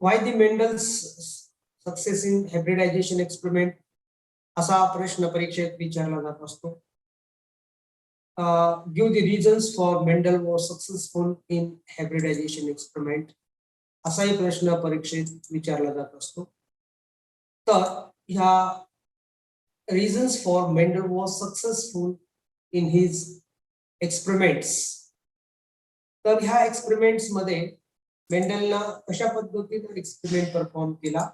Why the Mendel's success in hybridization experiment असा प्रश्न परीक्षेत विचारला जात असतो. Give the reasons for Mendel was successful in hybridization experiment असाही प्रश्न परीक्षेत विचारला जात असतो. तर ह्या reasons for Mendel was successful in his experiments, तर ह्या एक्सपेरिमेंट्स मध्ये मेंडलला कशा पद्धतीने एक्सपेरिमेंट परफॉर्म केला,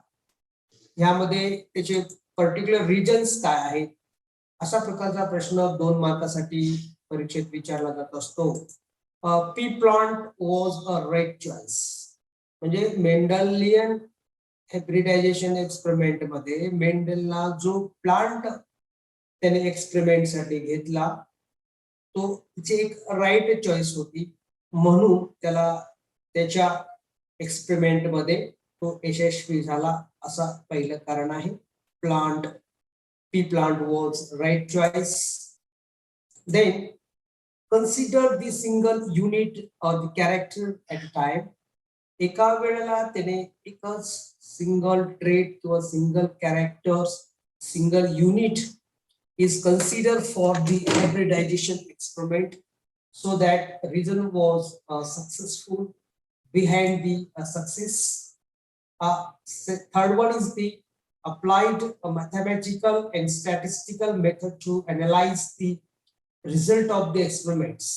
यामध्ये त्याचे पर्टिक्युलर रिजन्स काय आहेत, अशा प्रकारचा प्रश्न 2 मार्कासाठी परीक्षेत विचारला जात असतो. Pea plant was a right choice, म्हणजे मेंडलियन हायब्रिडायझेशन एक्सपेरिमेंट मध्ये मेंडलला जो प्लांट त्याने एक्सपेरिमेंट साठी घेतला तो तिची एक राईट चॉईस होती, म्हणून त्याला त्याच्या एक्सपेरिमेंट मध्ये तो यशस्वी झाला, असा पहिलं कारण आहे. Plant pea plant was right choice. Then consider the single unit or the character at time, एका वेळेला त्याने एकच सिंगल ट्रेट किंवा single characters single unit is considered for the hybridization experiment, so that reason was successful behind the success. Third one is the applied mathematical and statistical method to analyze the result of the experiments.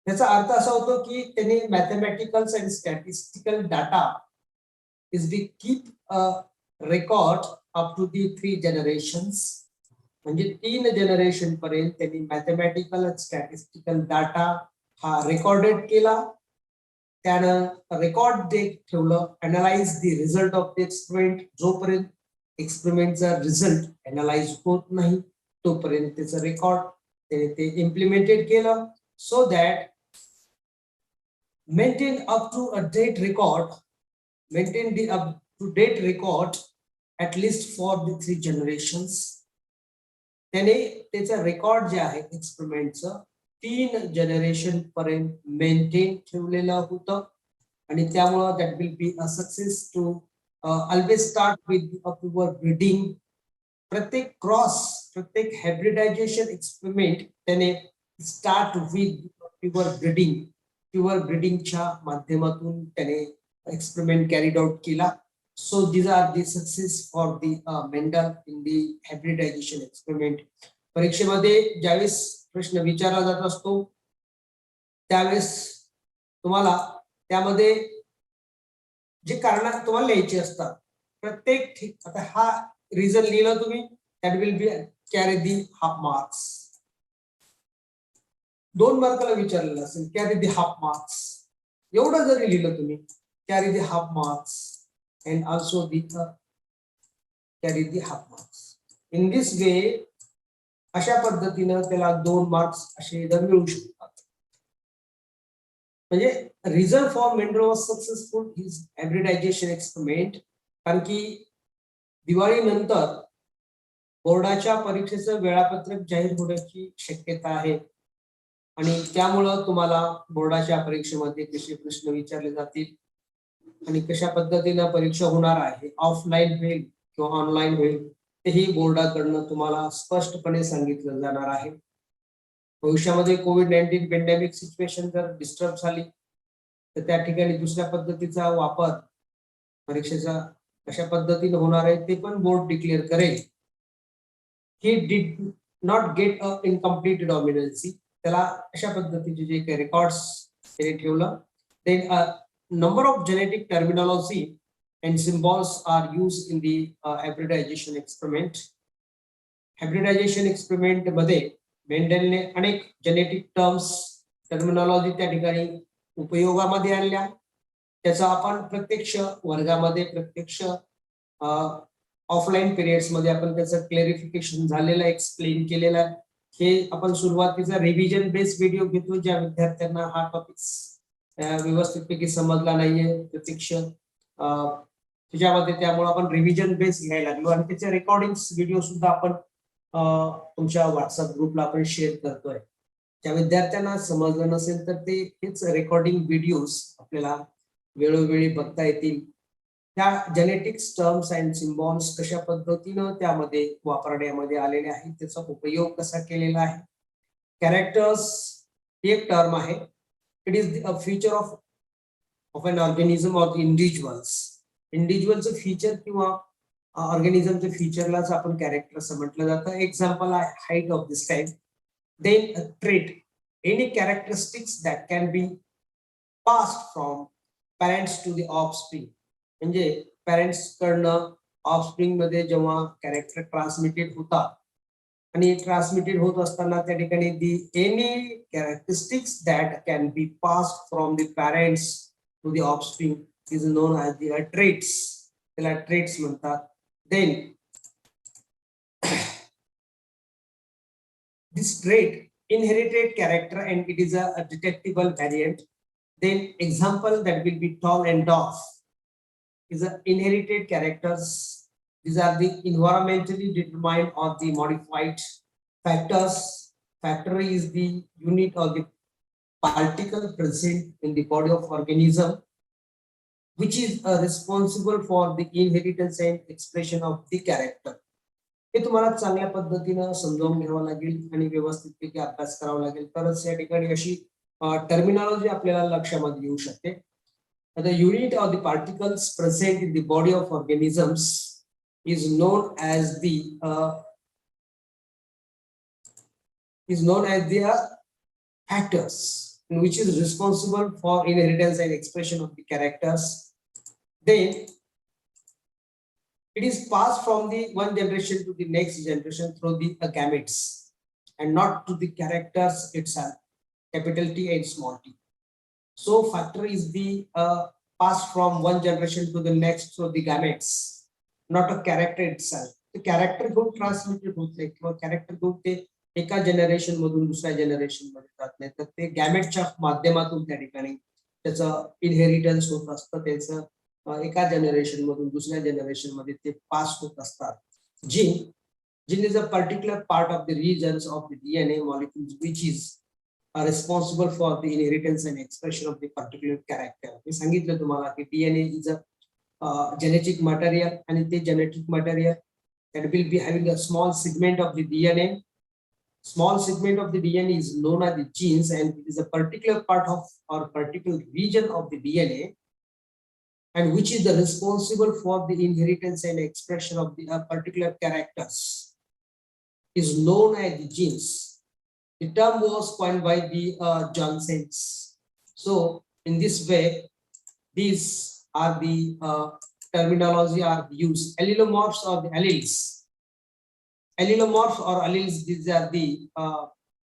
याचा अर्थ असा होतो की त्यांनी mathematical and statistical data is the keep a record up to the 3 generations, म्हणजे 3 generation पर्यंत त्यांनी mathematical statistical data हा recorded केला. त्यानं रेकॉर्ड ठेवलं. Analyse the result of the experiment, जोपर्यंत एक्सपेरिमेंटचा रिझल्ट अनालाइज होत नाही तोपर्यंत त्याचं रेकॉर्ड त्याने ते इम्प्लिमेंटेड केलं, so that maintain up to a date record, maintain the up to date record at least for the 3 generations. त्याने त्याचा रेकॉर्ड जे आहे एक्सपेरिमेंटचं 3 जनरेशन पर्यंत मेंटेन ठेवलेलं होतं, आणि त्यामुळं that will be a success to always start with pure breeding. प्रत्येक hybridization experiment त्याने start with pure breeding, pure ब्रीडिंगच्या माध्यमातून त्याने एक्सपेरिमेंट कॅरीड आउट केला. So these are the success for the Mendel in the hybridization experiment. परीक्षेमध्ये ज्यावेळेस प्रश्न विचारला जात असतो त्यावेळेस तुम्हाला त्यामध्ये जे कारण तुम्हाला लिहायचे असतात प्रत्येक, आता हा रिझन लिहिलं तुम्ही, that will B carry the half marks. 2 मार्काला विचारलेलं असेल कॅरी दी हाफ मार्क्स, एवढं जरी लिहिलं तुम्ही carry the half marks and also the carry the half marks. In this way अशा पद्धतीने त्याला 2 मार्क्स असे मिळू शकतात. म्हणजे reason for Mendel was successful his hybridisation experiment, कारण की दिवाळी नंतर बोर्डाच्या परीक्षेचं वेळापत्रक जाहीर होण्याची शक्यता आहे, आणि त्यामुळं तुम्हाला बोर्डाच्या परीक्षेमध्ये कसे प्रश्न विचारले जातील आणि कशा पद्धतीने परीक्षा होणार आहे, ऑफलाईन होईल किंवा ऑनलाईन होईल, तेही बोर्डाकडनं तुम्हाला स्पष्टपणे सांगितलं जाणार आहे. भविष्यामध्ये कोविड-19 पेंडेमिक सिच्युएशन जर डिस्टर्ब झाली तर त्या ठिकाणी दुसऱ्या पद्धतीचा वापर परीक्षेचा कशा पद्धतीने होणार आहे ते पण बोर्ड डिक्लेअर करेल. He did not get a incomplete dominancy, त्याला अशा पद्धतीचे जे काही रेकॉर्ड्स त्याने ठेवलं. Then number of genetic terminology and symbols are used in the hybridization experiment. Hybridization experiment मध्ये मेंडलने अनेक जेनेटिक टर्म्स टर्मिनॉलॉजी त्या ठिकाणी उपयोगामध्ये आणल्या. त्याचा आपण प्रत्यक्ष वर्गामध्ये प्रत्यक्ष ऑफलाईन पिरियड्स मध्ये आपण त्याचं क्लेरिफिकेशन झालेलं एक्सप्लेन केलेलं आहे. हे आपण सुरुवातीचा रिव्हिजन बेस्ड व्हिडिओ घेतो ज्या विद्यार्थ्यांना हा टॉपिक व्यवस्थितपैकी समजला नाहीये प्रत्यक्ष त्याच्यामध्ये, त्यामुळे आपण रिव्हिजन बेस घ्यायला लागलो, आणि त्याचे रेकॉर्डिंग्स व्हिडिओ सुद्धा आपण तुमच्या व्हॉट्सअप ग्रुपला आपण शेअर करतोय. त्या विद्यार्थ्यांना समजलं नसेल तर ते हेच रेकॉर्डिंग व्हिडिओज आपल्याला वेळोवेळी बघता येतील. त्या जेनेटिक्स टर्म्स अँड सिम्बॉल्स कशा पद्धतीनं त्यामध्ये वापरण्यामध्ये आलेले आहेत, त्याचा उपयोग कसा केलेला आहे. कॅरेक्टर्स एक टर्म आहे. It is a feature of an organism or individuals. इंडिव्हिज्युअलचं फीचर किंवा ऑर्गॅनिझमच्या फीचरलाच आपण कॅरेक्टर असं म्हटलं जातं. एक्झाम्पल आहे height of this type. Then a trait, any characteristics that can be passed from parents to the offspring. म्हणजे पॅरेंट्स कडनं ऑफस्प्रिंग मध्ये जेव्हा कॅरेक्टर ट्रान्समिटेड होतात आणि ट्रान्समिटेड होत असताना त्या ठिकाणी the any characteristics that can be passed from the parents to the offspring is known as the traits. त्याला ट्रेट्स म्हणतात. Then this trait inherited character and it is a detectable variant. Then example that will be tall and dark is a inherited characters. These are the environmentally determined or the modified factors. Factor is the unit or the particle present in the body of organism which is responsible for the inheritance and expression of the character. हे तुम्हाला चांगल्या पद्धतीनं समजावून घ्यावं लागेल आणि व्यवस्थितपैकी अभ्यास करावा लागेल, तरच या ठिकाणी अशी टर्मिनॉलॉजी आपल्याला लक्षामध्ये येऊ शकते. The unit of the particles present in the body of organisms is known as the factors, which is responsible for inheritance and expression of the characters. Then it is passed from the one generation to the next generation through the gametes and not to the characters itself, capital T and small t. So factor is the passed from one generation to the next through the gametes, not a character itself. The character go transmitted होत नाही किंवा character go ते एका generation मधून दुसऱ्या generation मध्ये जात नाही, तर ते गॅमेटच्या माध्यमातून त्या ठिकाणी त्याचं इनहेरिटन्स होत असतं. त्याचं एका जनरेशन मधून दुसऱ्या जनरेशन मध्ये ते पास होत असतात. Gene is a particular part of the regions of the DNA molecules which is responsible for the inheritance and expression of the particular character. मी सांगितलं तुम्हाला की DNA is a genetic material आणि ते genetic material that will be having a small segment of the DNA. Small segment of the DNA is known as the genes and it is a particular part of or particular region of the DNA and which is the responsible for the inheritance and expression of the particular characters is known as the genes. The term was coined by the Johnsons. So in this way, these are the terminology are used. Allelomorphs or the alleles. Allelomorphs or alleles, these are the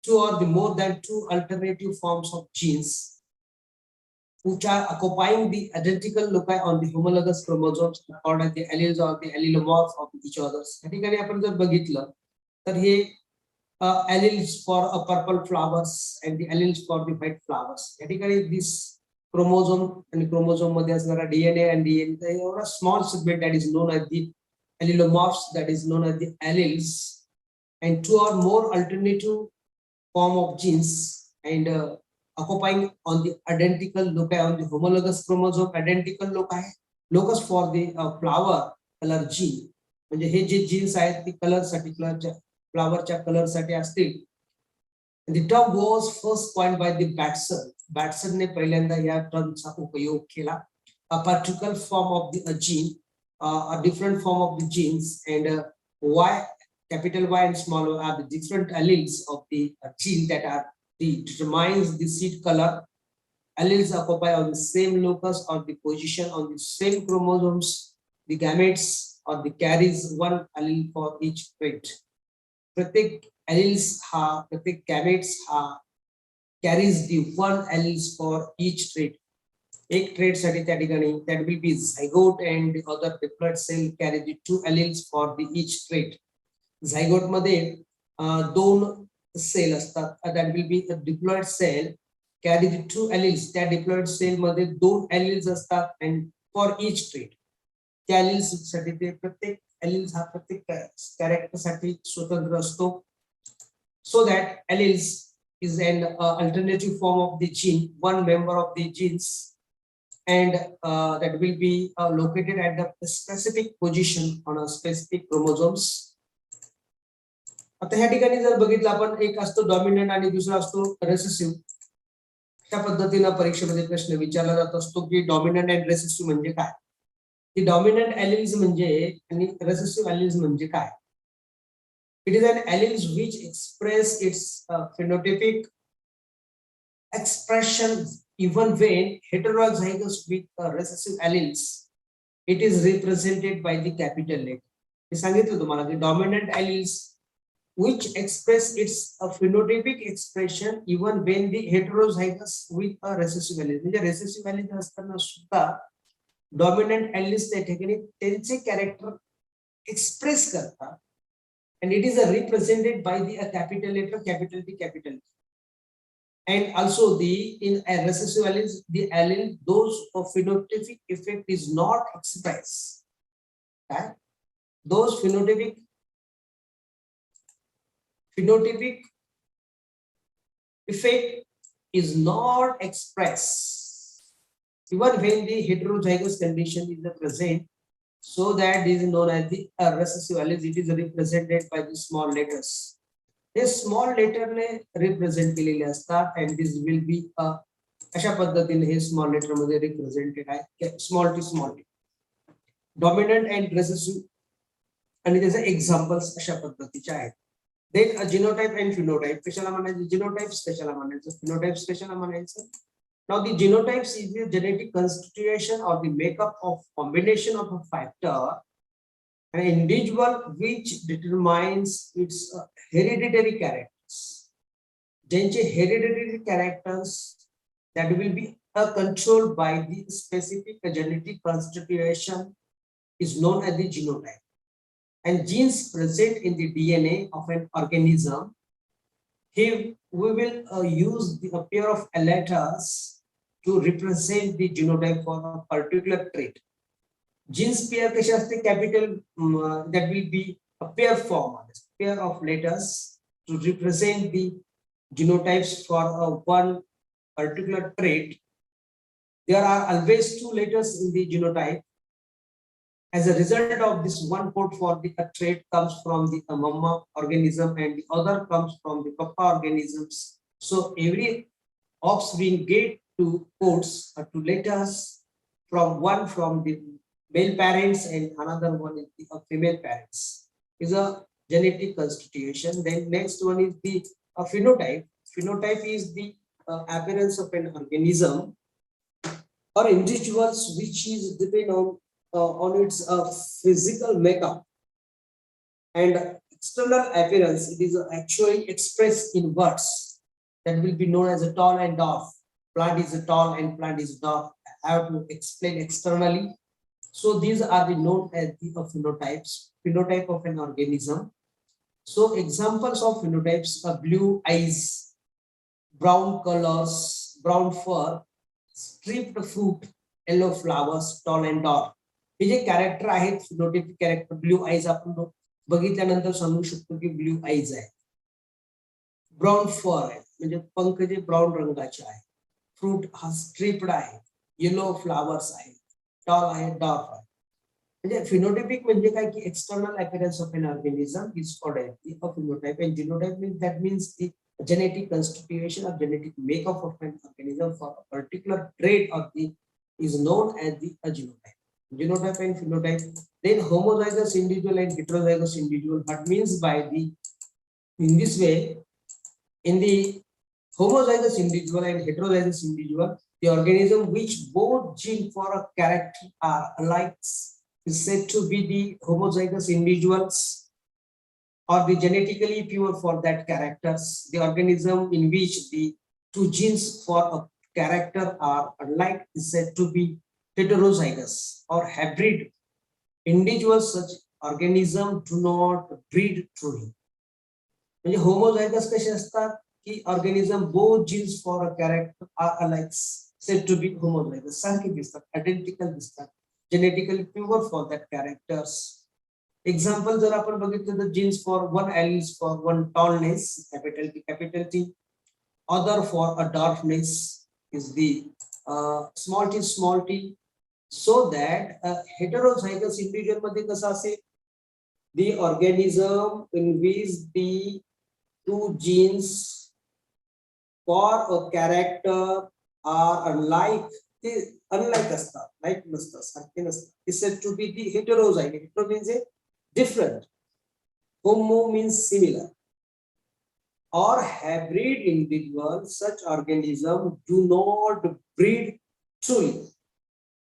two or the more than two alternative forms of genes which are occupying the identical loci on the homologous chromosomes called as the alleles or the allelomorphs of each others. या ठिकाणी आपण जर बघितलं तर हे alleles for a purple flowers and the alleles for the white flowers. या ठिकाणी this chromosome आणि chromosome मध्ये असणारा DNA and DNA एवढा small segment that is known as the allelomorphs, that is known as the alleles, and two or more alternative form of genes and occupying on the identical loci on the homologous chromosome. Identical locus for the flower color gene. म्हणजे हे जे jeans आहेत ती colour साठी फ्लावरच्या colour साठी असतील. The term was first coined by the Batson. Batson ने पहिल्यांदा या टर्मचा उपयोग केला. A particular form of the gene, a different form of the genes, and Y, capital Y and small y are the different alleles of the gene that are determines the seed color. Alleles occupy on the same locus or the position on the same chromosomes. The gametes or the carries one allele for each trait. प्रत्येक alleles हा प्रत्येक gametes हा carries the one alleles for each trait. एक trait साठी त्या ठिकाणी that will be zygote and the other diploid cell carry the two alleles for the each trait. Zygote मध्ये दोन सेल असतात. That will be a diploid cell carry the two alleles. त्या diploid cell मध्ये दोन alleles असतात and for each trait. त्या alleles साठी ते प्रत्येक alleles हा प्रत्येक कॅरेक्टर साठी स्वतंत्र असतो. So that alleles is an alternative form of the gene, one member of the genes, and that will be located at the specific position on a specific chromosomes. आता ह्या ठिकाणी जर बघितलं आपण, एक असतो डॉमिनंट आणि दुसरा असतो रेसेसिव्ह. त्या पद्धतीने परीक्षेमध्ये प्रश्न विचारला जात असतो की डॉमिनंट आणि रेसेसिव्ह म्हणजे काय. की डॉमिनंट एलील्स म्हणजे आणि रेसेसिव्ह एलील्स म्हणजे काय. It is an alleles which express its phenotypic expression even when heterozygous with recessive alleles. It is represented by the capital letter. मी सांगितलं तुम्हाला की dominant alleles which express its phenotypic expression even when the heterozygous with a recessive allele. म्हणजे recessive allele असताना सुद्धा dominant alleles त्या ठिकाणी त्यांचे character express करतात, and it is represented by the capital letter, capital T, capital T. And also in a recessive alleles, the allele those of phenotypic effect is not expressed. Okay? Those phenotypic effect is not expressed even when the heterozygous condition is present. So that is known as the recessive alleles. It is represented by the small letters. हे small लेटरने represent केलेले असतात, and this will be अशा पद्धतीने हे small letter मध्ये represented आहे. Small T dominant and recessive आणि त्याचे एक्झाम्पल्स अशा पद्धतीचे आहेत. देन जिनोटाइप अँड फिनोटाइप कशाला म्हणायचं, जिनोटाइप्स कशाला म्हणायचं, फिनोटाइप्स कशाला म्हणायचं. Now the genotypes is the genetic constitution or the makeup of combination of a factor, an individual which determines its hereditary characters. ज्यांचे hereditary characters that will be controlled by the specific genetic constitution is known as the genotype. And genes present in the DNA of an organism, here we will use a pair of letters to represent the genotype for a particular trait. Genes pair कशा असते, capital that will be a pair form, pair of letters to represent the genotypes for one particular trait. There are always two letters in the genotype. As a result of this, one code for the trait comes from the mama organism and the other comes from the papa organisms. So every offspring get two codes or two letters from one from the male parents and another one is the female parents. Is a genetic constitution. Then next one is the phenotype. Phenotype is the appearance of an organism or individuals which is depend on its physical makeup and external appearance. It is actually expressed in words that will be known as a tall and dwarf. Plant is a tall and plant is dwarf. I have to explain externally. So these are the known as the phenotypes, phenotype of an organism. So examples of phenotypes are blue eyes, brown colors, brown fur, striped fruit, yellow flowers, tall and dark. हे जे character आहेत phenotypic character, blue eyes आपण बघितल्यानंतर सांगू शकतो की blue eyes आहे. Brown fur आहे म्हणजे पंख जे ब्राऊन रंगाचे आहे. फ्रूट हा स्ट्रिप्ड आहे. येलो फ्लावर्स आहे. टॉल आहे, डार्क आहे. म्हणजे फिनोटाइपिक म्हणजे काय की external appearance of an organism is called as the phenotype. And genotype means that means the genetic constitution or genetic makeup of an organism for a particular trait of the is known as the genotype. Genotype and phenotype. Then homozygous individual and heterozygous individual. What means by the in this way, in the homozygous individual and heterozygous individual, the organism which both gene for a character are alike is said to be the homozygous individuals or the genetically pure for that characters. The organism in which the two genes for a character are alike is said to be heterozygous or hybrid. Individuals such organism do not breed truly. म्हणजे homozygous कसे असतात की organism both genes for a character are alike said to be homozygous. सारखे दिसतात, identical दिसतात, genetically pure for that characters. Example जर आपण बघितलं तर genes for one alleles for one tallness, capital T, other for a darkness is the small t, so that heterozygous individual मध्ये कसं असेल, the organism in which the two genes for a character are unlike, असतात, like नसतात, सारखे नसतात, is said to be the heterozygous. Hetero means a different, homo means similar, or hybrid individuals. Such organisms do not breed truly.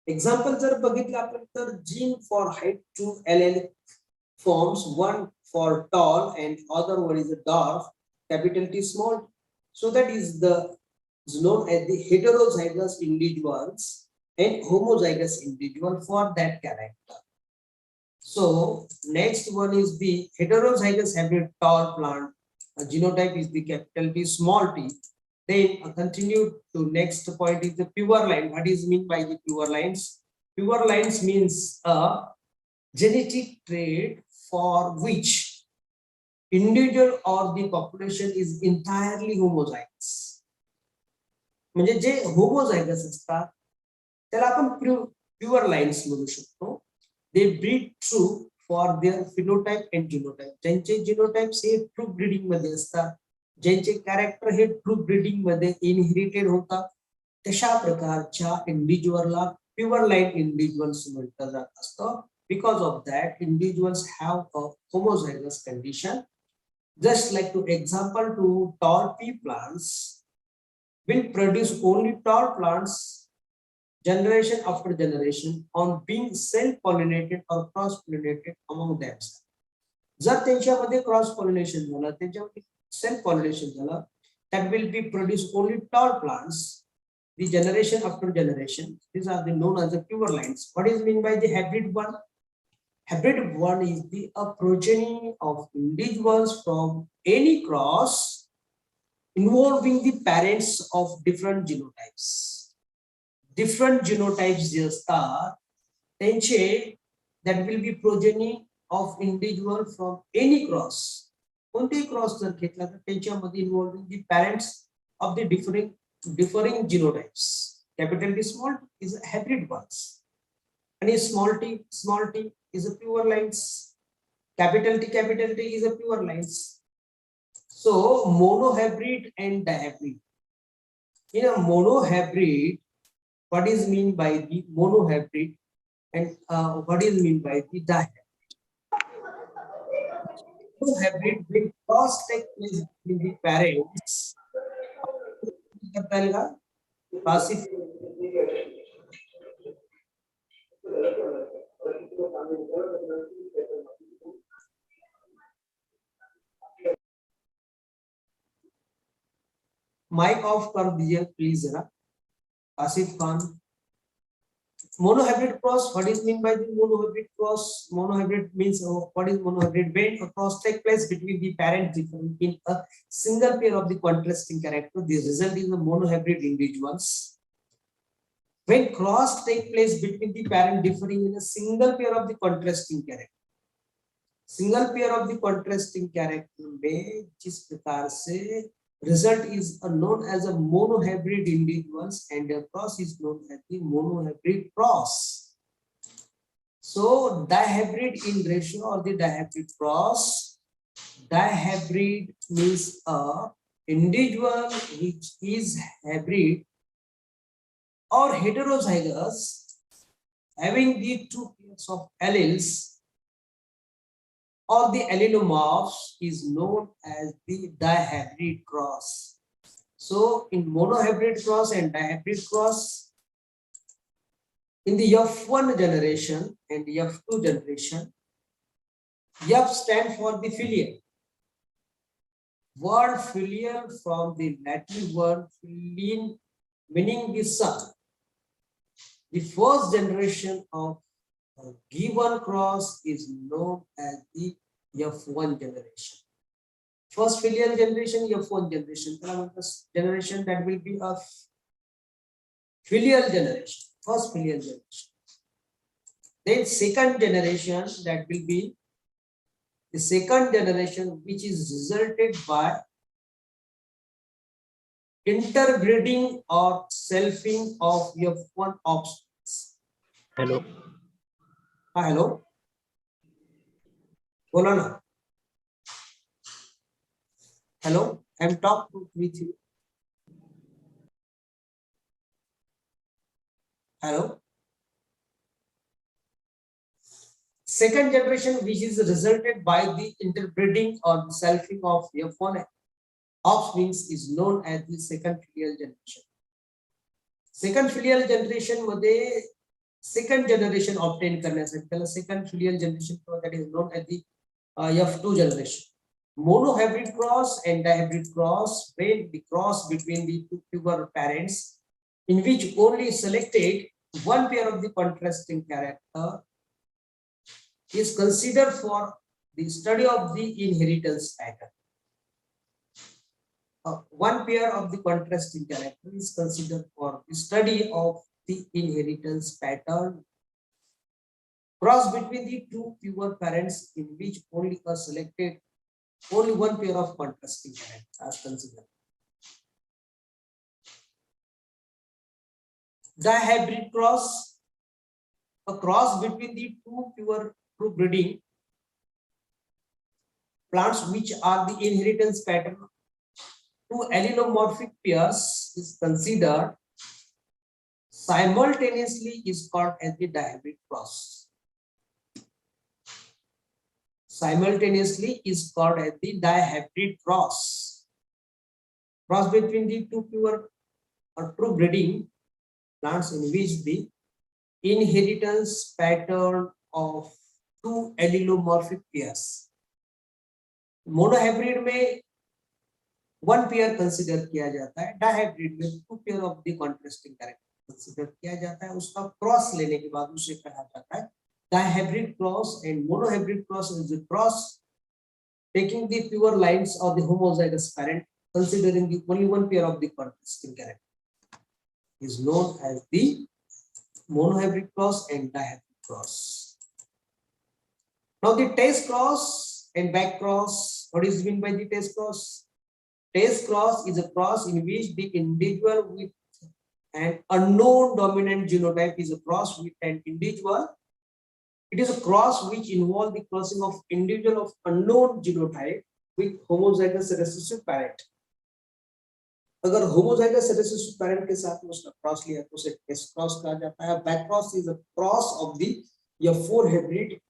Example जर बघितलं आपण तर gene for height to allele forms, one for tall and other one is a dwarf, capital T small. So that is known as the heterozygous individuals and homozygous individual for that character. So next one is the heterozygous hybrid tall plant. Genotype is the capital T small t. Then continue to next point is the pure line. What is mean by the pure lines? Pure lines means a genetic trait for which individual or the population is entirely homozygous. म्हणजे जे homozygous असतात त्याला आपण pure lines म्हणू शकतो. They breed true for their phenotype and genotype. ज्यांचे genotypes हे true breeding मध्ये असतात, ज्यांचे कॅरेक्टर हे ट्रू ब्रीडिंग मध्ये इनहेरिटेड होतात, तशा प्रकारच्या इंडिव्हिज्युअलला प्युअर लाईन इंडिव्हिज्युअल्स म्हटलं जात असतं. Because of that, individuals have a homozygous condition. Just like to example, to tall pea plants will produce only tall plants generation after generation on being self-pollinated or cross-pollinated among themselves. जर त्यांच्यामध्ये cross pollination झालं, त्यांच्यामध्ये self pollination झालं, that will be produce only tall plants, the generation after generation. These are the known as the pure lines. What is mean by the hybrid one? Hybrid one is the progeny of individuals from any cross involving the parents of different genotypes. Different genotypes जे असतात त्यांचे that will be progeny of individual from any cross. कोणतेही cross जर घेतला तर त्यांच्यामध्ये involving the parents of the differing genotypes. Capital T small is hybrid ones. And small t is a pure lines. Capital T is a pure lines. So monohybrid and dihybrid. In a monohybrid, what is mean by the monohybrid and what is mean by the dihybrid? Monohybrid will cross take place between the parents. Passive. Mike off कर दीजिए please जरा. Asif Khan. Monohybrid cross, what is mean by the monohybrid cross? Monohybrid means what is monohybrid? When a cross take place between the parents different in a single pair of the contrasting character, the result is the monohybrid individuals. When cross take place between the parent differing in a single pair of the contrasting character, single pair of the contrasting character में जिस प्रकार से result is known as a monohybrid individuals and a cross is known as the monohybrid cross. So dihybrid in ratio or the dihybrid cross. Dihybrid means a individual which is hybrid or heterozygous having the two pairs of alleles or the allelomorphs is known as the dihybrid cross. So in monohybrid cross and dihybrid cross, in the F1 generation and the F2 generation, F stand for the filial. Word filial from the Latin word filin, meaning the son. The first generation of a given cross is known as the F1 generation. First filial generation, F1 generation. Generation that will be a filial generation. First filial generation. Then second generation that will be the second generation which is resulted by interbreeding or selfing of F1 offspring. Hello. हाँ hello, बोला ना. Hello, I am talk with you. Hello. Second generation, which is resulted by the interbreeding or selfing of F1 offspring, is known as the second filial generation. Second filial generation मध्ये second generation obtain करण्यासाठी त्याला second filial generation, that is known as the F2 generation. Monohybrid cross and dihybrid cross, when the cross between the two pure parents, in which only selected one pair of the contrasting character, is considered for the study of the inheritance pattern. One pair of the contrasting character is considered for the study of the inheritance pattern. Cross between the two pure parents, in which only one pair of contrasting characters are considered. Dihybrid cross, a cross between the two pure true breeding plants, which are the inheritance pattern. Two allelomorphic pairs is considered simultaneously, is called as the dihybrid cross. Simultaneously is called as the dihybrid cross. Cross between the two pure or true breeding plants, in which the inheritance pattern of two allelomorphic pairs. Monohybrid में one pair consider किया जाता है, dihybrid में two pair of the contrasting character consider किया जाता है. उसका cross लेने के बाद उसे कहा जाता है dihybrid cross. And monohybrid cross is the cross taking the pure lines of the homozygous parent, considering the only one pair of the contrasting character, is known as the monohybrid cross and dihybrid cross. Now the test cross and back cross. What is meant by the test cross? Test cross is a cross in which the individual with an unknown dominant genotype is a cross with an individual. It is a cross which involves the crossing of individual of unknown genotype with homozygous recessive parent. अगर homozygous recessive parent के साथ में उसका cross लिया तो उसे test cross कहा जाता है. Back cross is a cross of the F4 hybrid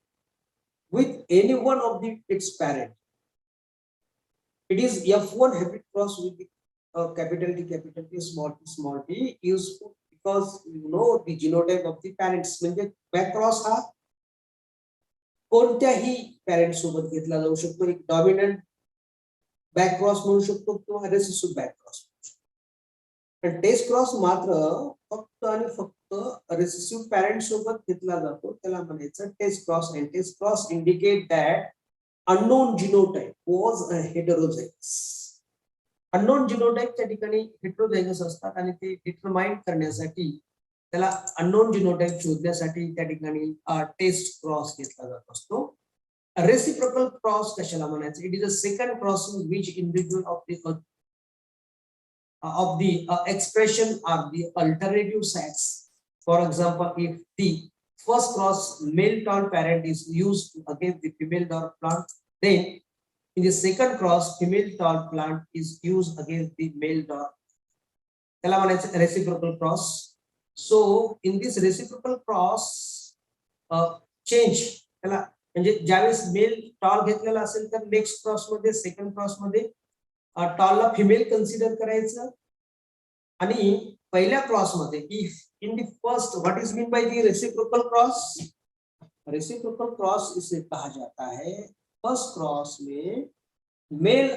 with any one of its parent. It is F1 hybrid cross with the capital T, small t, useful because you know the genotype of the parents. म्हणजे back cross हा कोणत्याही parent सोबत घेतला जाऊ शकतो. एक dominant back cross म्हणू शकतो किंवा रेसेसिव्ह बॅक क्रॉस. पण टेस्ट क्रॉस मात्र फक्त आणि फक्त रेसेसिव्ह पॅरेंट सोबत घेतला जातो, त्याला म्हणायचं test cross. And test cross indicate that unknown genotype was a heterozygous. Unknown genotype त्या ठिकाणी heterozygous असतात आणि ते डिटरमाइन करण्यासाठी त्याला unknown genotype शोधण्यासाठी त्या ठिकाणी टेस्ट क्रॉस घेतला जात असतो. रेसिप्रोकल क्रॉस कशाला म्हणायचं? It is a second crossing which individual of the expression are the alternative sex. For example, if the first cross male tall parent is used against the female tall plant, then in the second cross female tall plant is used against the male tall. त्याला म्हणायचं reciprocal cross. So in this reciprocal cross change त्याला म्हणजे ज्यावेळेस mail toll घेतलेला असेल तर next cross मध्ये second cross मध्ये टॉलला फिमेल कन्सिडर करायचं आणि पहिल्या क्रॉस मध्ये if in the first what is mean by the reciprocal cross? Reciprocal cross इसे कहा जाता है फर्स्ट क्रॉस में मेल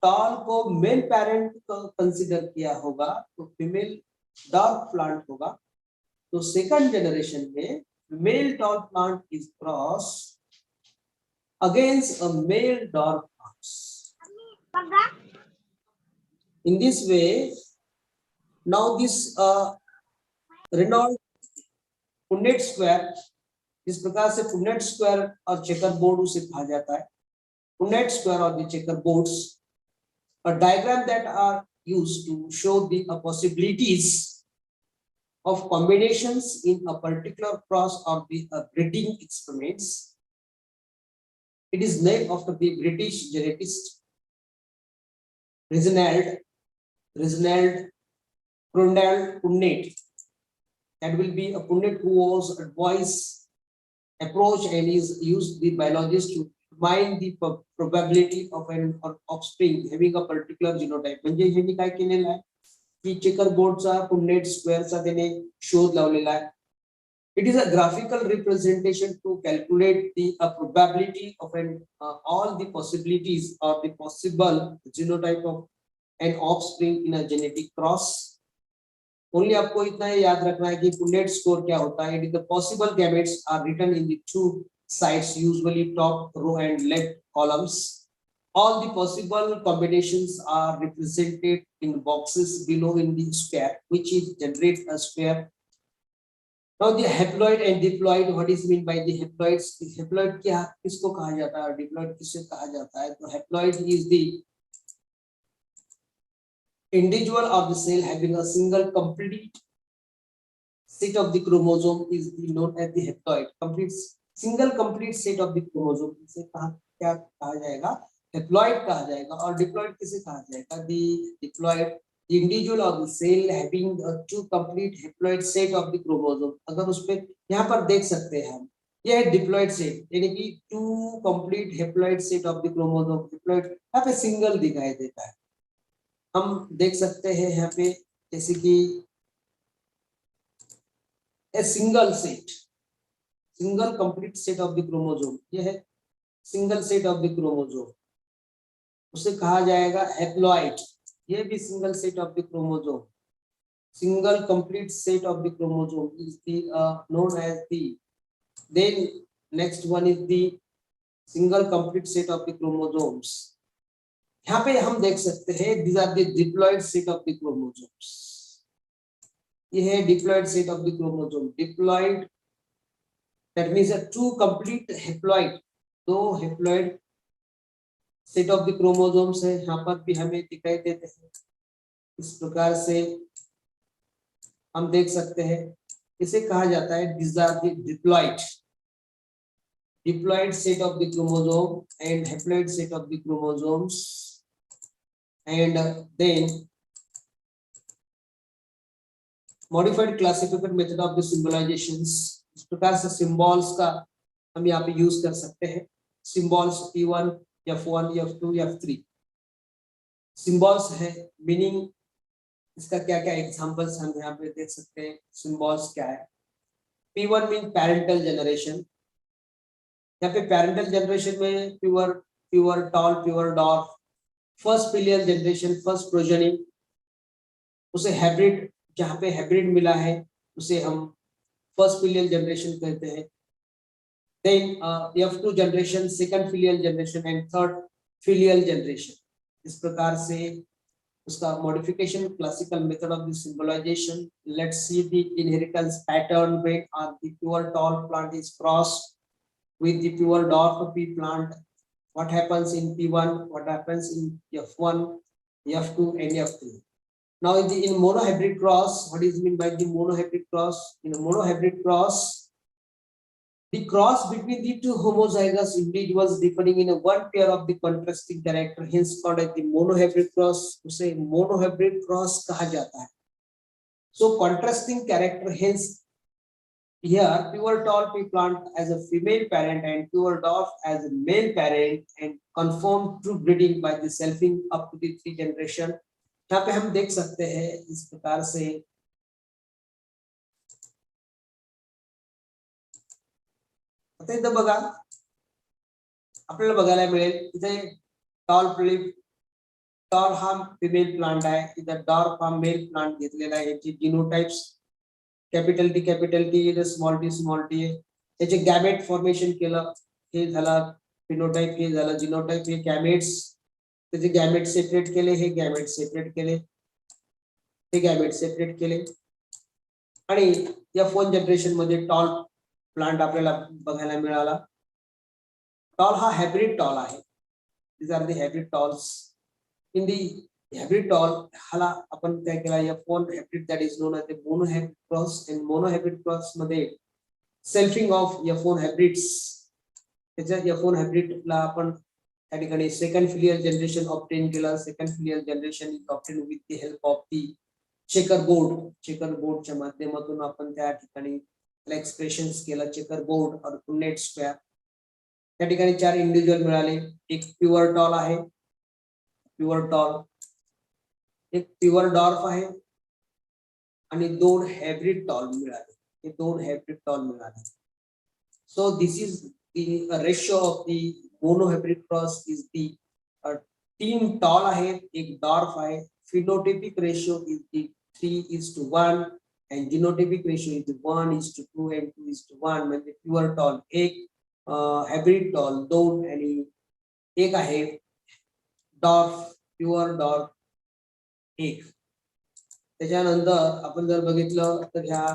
टॉल को मेल पैरेंट कंसिडर किया होगा तो फीमेल डॉर्फ प्लांट होगा. तो सेकंड जनरेशन में male tall plant is cross against a male dwarf plants. In this way, now this Reynolds Punnett square, इस प्रकार से पुन्नेट स्क्वायर और चेकर बोर्ड उसे कहा जाता है. Punnett square or the checker boards, a diagram that are used to show the possibilities of combinations in a particular cross of the breeding experiments. It is named after the British geneticist Reginald Punnett. That will be a Punnett who was advised approach and is used the biologist to determine the probability of an offspring having a particular genotype. म्हणजे ह्यांनी काय केलेलं आहे की checker बोर्डचा पुन्नेट स्क्वेअरचा त्याने शोध लावलेला आहे. It is a graphical representation to calculate the probability of all the possibilities or the possible genotype of an offspring in a genetic cross. Only आपको इतना ही याद रखना है कि पुन्नेट स्कोर क्या होता है. It is the possible gametes are written in the two sides, usually top row and left columns. All the possible combinations are represented in boxes below in the square, which is generate a square. Now the haploid and diploid, what is meant by the haploids? The haploid क्या किसको कहा जाता है, diploid किसे कहा जाता है? तो haploid is the individual of the cell having a single complete set of the chromosome is known as the haploid. Complete set of the chromosome इसे क्या कहा जाएगा? Haploid कहा जाएगा. और diploid किसे कहा जाएगा? The diploid, the individual of the cell having a two complete haploid set of the chromosome. अगर उसपे यहाँ पर देख सकते हैं हम, यह है diploid set, यानी कि two complete haploid set of the chromosome. Haploid यहाँ पे single दिखाई देता है. हम देख सकते हैं यहाँ पे जैसे कि a single complete set of the chromosome, यह है single set of the chromosome, उसे कहा जाएगा haploid. ये भी single set of the chromosome, single complete set of the chromosome is the known as the. Then next one is the single complete set of the chromosomes. यहाँ पे हम देख सकते हैं these are the diploid set of the chromosomes. ये है diploid set of the chromosome. Diploid, that means a two complete haploid, दो haploid set of the chromosomes है. यहाँ पर भी हमें दिखाई देते हैं. इस प्रकार से हम देख सकते हैं. इसे कहा जाता है these are the diploid set of the chromosome and haploid set of the chromosomes. And then modified classification method of the symbolizations. इस प्रकार से symbols का हम यहाँ पे यूज कर सकते हैं. Symbols P1, F1, F2, F3 symbols है. मीनिंग इसका क्या क्या एग्जांपल्स हम यहाँ पे देख सकते हैं. symbols क्या है? P1 mean parental generation. यहाँ पे parental generation में pure tall, pure dwarf, first filial generation, first progeny, उसे हाइब्रिड, जहाँ पे हाइब्रिड मिला है उसे हम फर्स्ट फिलियल जनरेशन कहते हैं. Then F2 generation, second filial generation and third filial generation. इस प्रकार से उसका modification, classical method of the symbolization. Let's see the inheritance pattern when are the pure tall plant is crossed with the pure dwarf pea plant. What happens in P1, what happens in F1, F2 and F3. Now in monohybrid cross, what is meant by the monohybrid cross? In a monohybrid cross, the cross between the two homozygous individuals differing in a one pair of the contrasting character, hence called as the monohybrid cross. उसे monohybrid cross कहा जाता है. So contrasting character, hence here pure tall pea plant as a female parent and pure dwarf as a male parent, and confirm true breeding by the selfing up to the 3 generation. यहाँ पे हम देख सकते हैं इस प्रकार से. आता इथं बघा आपल्याला बघायला मिळेल इथे टॉल हा फिमेल प्लांट आहे, इथं डॉर्फ हा मेल प्लांट घेतलेला आहे. याची genotypes capital T small T आहे. त्याचे गॅमेट फॉर्मेशन केलं, हे झालं फिनोटाइप, हे झालं जीनोटाइप. हे गॅमेट्स, त्याचे गॅमेट सेपरेट केले, हे गॅमेट सेपरेट केले, हे गॅमेट सेपरेट केले. आणि F1 जनरेशन मध्ये टॉल प्लांट आपल्याला बघायला मिळाला. टॉल हा हायब्रिड टॉल आहे. These are the hybrid talls. In the hybrid tall हाला आपण काय केला F1 hybrid that is known as monohybrid cross and monohybrid cross मध्ये सेल्फिंग ऑफ F1 हॅब्रिड्स त्याच्या F1 हॅब्रिडला आपण त्या ठिकाणी सेकंड फिलियल जनरेशन ऑब्टेन केलं second filial generation is obtain with the help of the checker बोर्डच्या माध्यमातून आपण त्या ठिकाणी एक्सप्रेशन्स केलं चेकर बोर्ड और पुन्नेट स्क्वेअर त्या ठिकाणी 4 इंडिव्हिज्युअल मिळाले एक प्युअर टॉल आहे प्युअर टॉल एक प्युअर डॉर्फ आहे आणि 2 हायब्रिड टॉल मिळाले हे 2 हायब्रिड टॉल मिळाले so this is the ratio of the monohybrid cross is the 3 tall आहेत एक डॉर्फ आहे phenotypic ratio is the 3:1 and genotypic ratio is 1:2 and 2:1 म्हणजे pure tall एक hybrid tall 2 आणि एक आहे डॉर्फ प्युअर डॉर्फ एक त्याच्यानंतर आपण जर बघितलं तर ह्या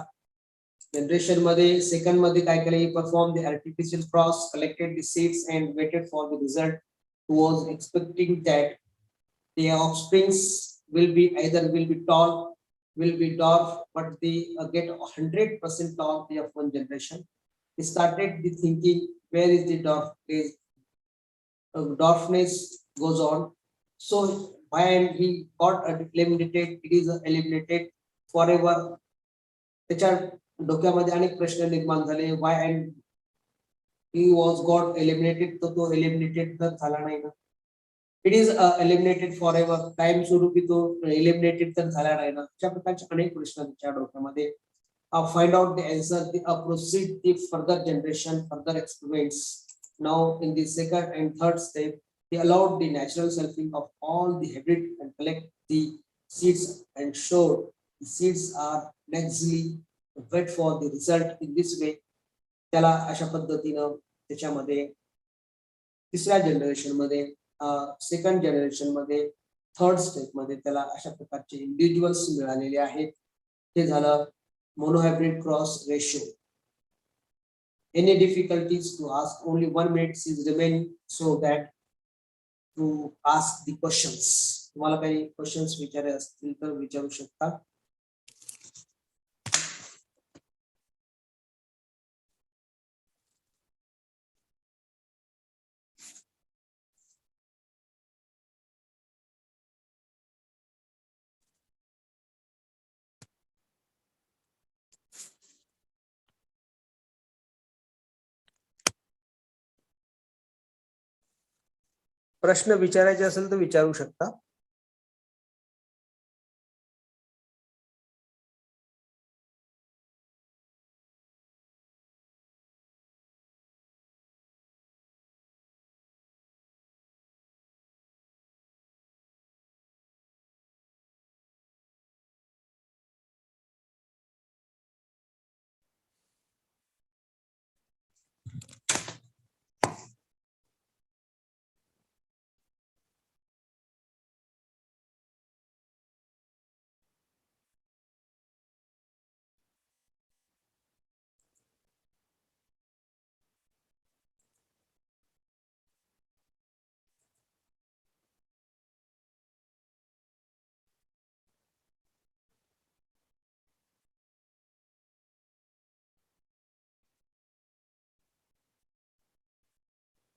जनरेशन मध्ये सेकंड मध्ये काय केलं perform the artificial cross collected the seeds and waited for the result was expecting that the offsprings will be either will be tall will be dwarf but they get 100% tall the F1 generation he started the thinking where is the dwarfness goes on so when he got eliminated it is eliminated forever त्याच्या डोक्यामध्ये अनेक प्रश्न निर्माण झाले why and he was got eliminated तो eliminated तर झाला नाही ना it is eliminated forever time स्वरूपी तो eliminated तर झाला नाही ना अशा प्रकारचे अनेक प्रश्न त्याच्या डोक्यामध्ये find out the answer proceed the further generation further experiments now in the second and third step they allowed the natural selfing of all the hybrid and collect the seeds and show the seeds are nextly wait for the result in this way त्याला अशा पद्धतीनं त्याच्यामध्ये तिसऱ्या generation मध्ये second generation मध्ये third step मध्ये त्याला अशा प्रकारचे इंडिव्हिज्युअल्स मिळालेले आहेत ते झालं monohybrid cross ratio any difficulties to ask only 1 minute is remaining so that to ask the questions तुम्हाला काही क्वेश्चन्स विचारायचे असतील तर विचारू शकता प्रश्न विचारायचे असेल तर विचारू शकता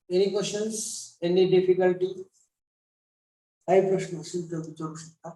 any questions any difficulty काही प्रश्न असेल तर विचारू शकता